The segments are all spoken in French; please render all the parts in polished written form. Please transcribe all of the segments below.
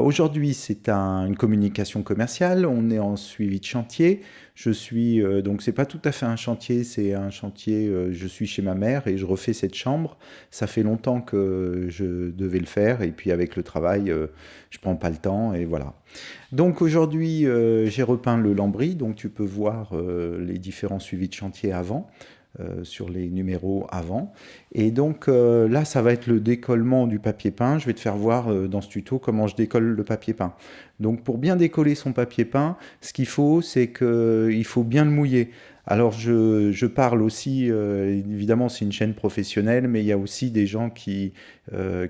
Aujourd'hui, c'est une communication commerciale, on est en suivi de chantier. Je suis, donc c'est pas tout à fait un chantier, c'est un chantier, je suis chez ma mère et je refais cette chambre. Ça fait longtemps que je devais le faire et puis avec le travail, je prends pas le temps et voilà. Donc aujourd'hui, j'ai repeint le lambris, donc tu peux voir les différents suivis de chantier avant. Sur les numéros avant. Et donc là, ça va être le décollement du papier peint. Je vais te faire voir dans ce tuto comment je décolle le papier peint. Donc pour bien décoller son papier peint, ce qu'il faut, c'est qu'il faut bien le mouiller. Alors je parle aussi, évidemment c'est une chaîne professionnelle, mais il y a aussi des gens qui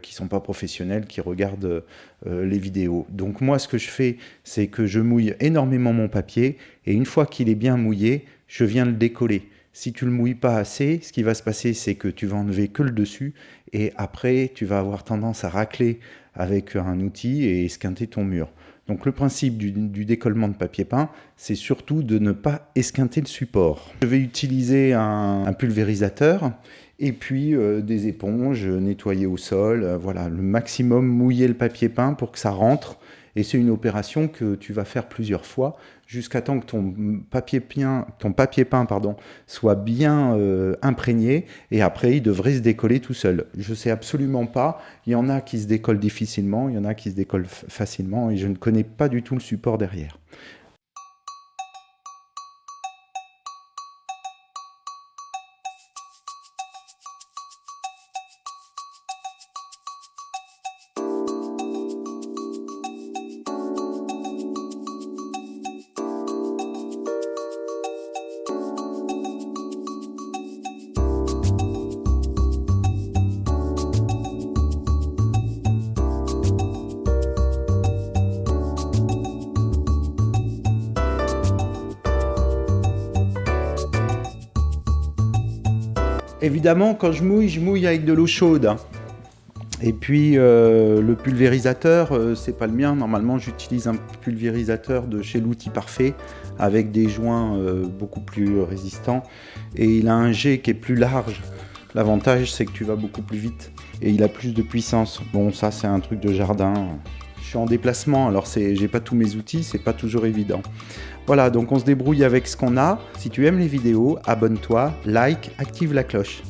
sont pas professionnels, qui regardent les vidéos. Donc moi ce que je fais, c'est que je mouille énormément mon papier, et une fois qu'il est bien mouillé, je viens le décoller. Si tu ne le mouilles pas assez, ce qui va se passer, c'est que tu vas enlever que le dessus et après, tu vas avoir tendance à racler avec un outil et esquinter ton mur. Donc le principe du décollement de papier peint, c'est surtout de ne pas esquinter le support. Je vais utiliser un pulvérisateur et puis des éponges nettoyées au sol. Voilà, le maximum mouiller le papier peint pour que ça rentre. Et c'est une opération que tu vas faire plusieurs fois jusqu'à temps que ton papier peint soit bien imprégné, et après il devrait se décoller tout seul. Je ne sais absolument pas, il y en a qui se décollent difficilement, il y en a qui se décollent facilement et je ne connais pas du tout le support derrière. Évidemment, quand je mouille avec de l'eau chaude. Et puis le pulvérisateur, c'est pas le mien. Normalement, j'utilise un pulvérisateur de chez l'Outil Parfait avec des joints beaucoup plus résistants. Et il a un jet qui est plus large. L'avantage, c'est que tu vas beaucoup plus vite et il a plus de puissance. Bon, ça, c'est un truc de jardin. Je suis en déplacement, alors j'ai pas tous mes outils, c'est pas toujours évident. Voilà, donc on se débrouille avec ce qu'on a. Si tu aimes les vidéos, abonne-toi, like, active la cloche.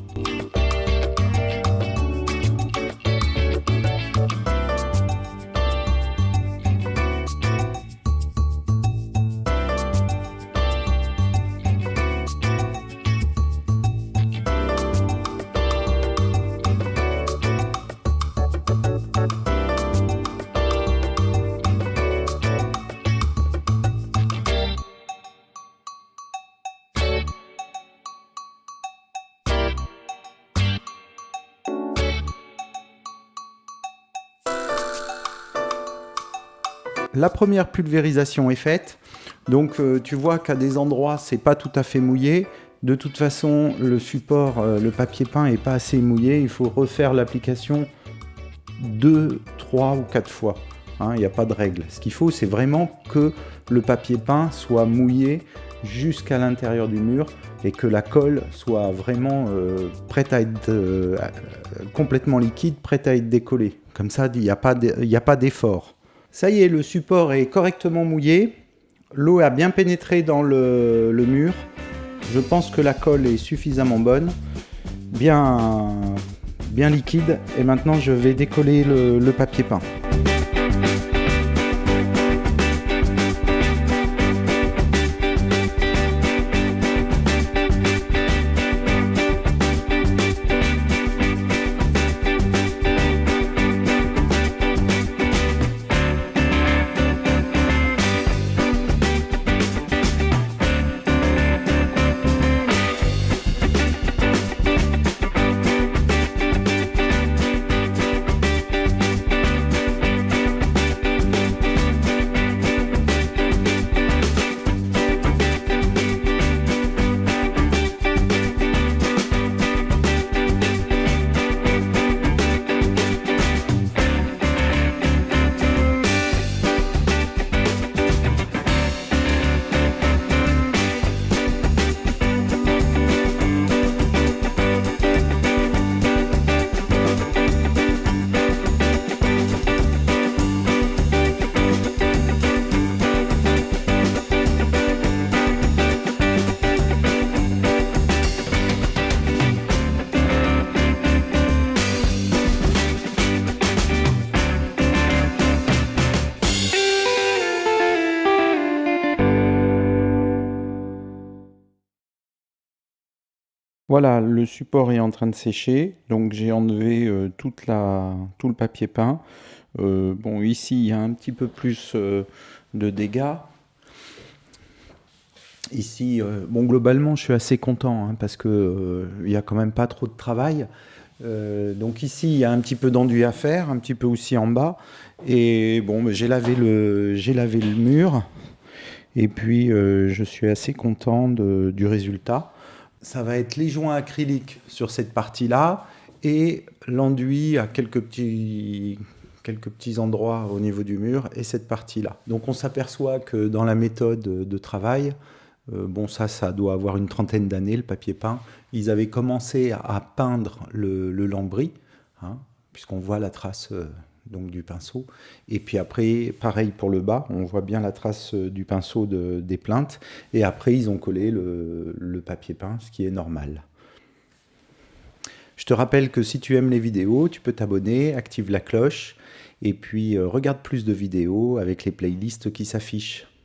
La première pulvérisation est faite, donc tu vois qu'à des endroits c'est pas tout à fait mouillé. De toute façon, le support, le papier peint est pas assez mouillé, il faut refaire l'application 2, 3 ou 4 fois. Il n'y a pas de règle. Ce qu'il faut, c'est vraiment que le papier peint soit mouillé jusqu'à l'intérieur du mur et que la colle soit vraiment prête à être complètement liquide, prête à être décollée. Comme ça, il n'y a pas d'effort. Ça y est, le support est correctement mouillé. L'eau a bien pénétré dans le mur. Je pense que la colle est suffisamment bonne, bien liquide. Et maintenant, je vais décoller le papier peint. Voilà, le support est en train de sécher, donc j'ai enlevé tout le papier peint. Bon, ici, il y a un petit peu plus de dégâts. Ici, bon, globalement, je suis assez content hein, parce que il y a quand même pas trop de travail. Donc ici, il y a un petit peu d'enduit à faire, un petit peu aussi en bas. Et bon, j'ai lavé le mur. Et puis, je suis assez content du résultat. Ça va être les joints acryliques sur cette partie-là et l'enduit à quelques petits endroits au niveau du mur et cette partie-là. Donc on s'aperçoit que dans la méthode de travail, bon ça doit avoir une trentaine d'années le papier peint, ils avaient commencé à peindre le lambris, hein, puisqu'on voit la trace donc du pinceau. Et puis après, pareil pour le bas, on voit bien la trace du pinceau des plinthes. Et après, ils ont collé le papier peint, ce qui est normal. Je te rappelle que si tu aimes les vidéos, tu peux t'abonner, active la cloche, et puis regarde plus de vidéos avec les playlists qui s'affichent.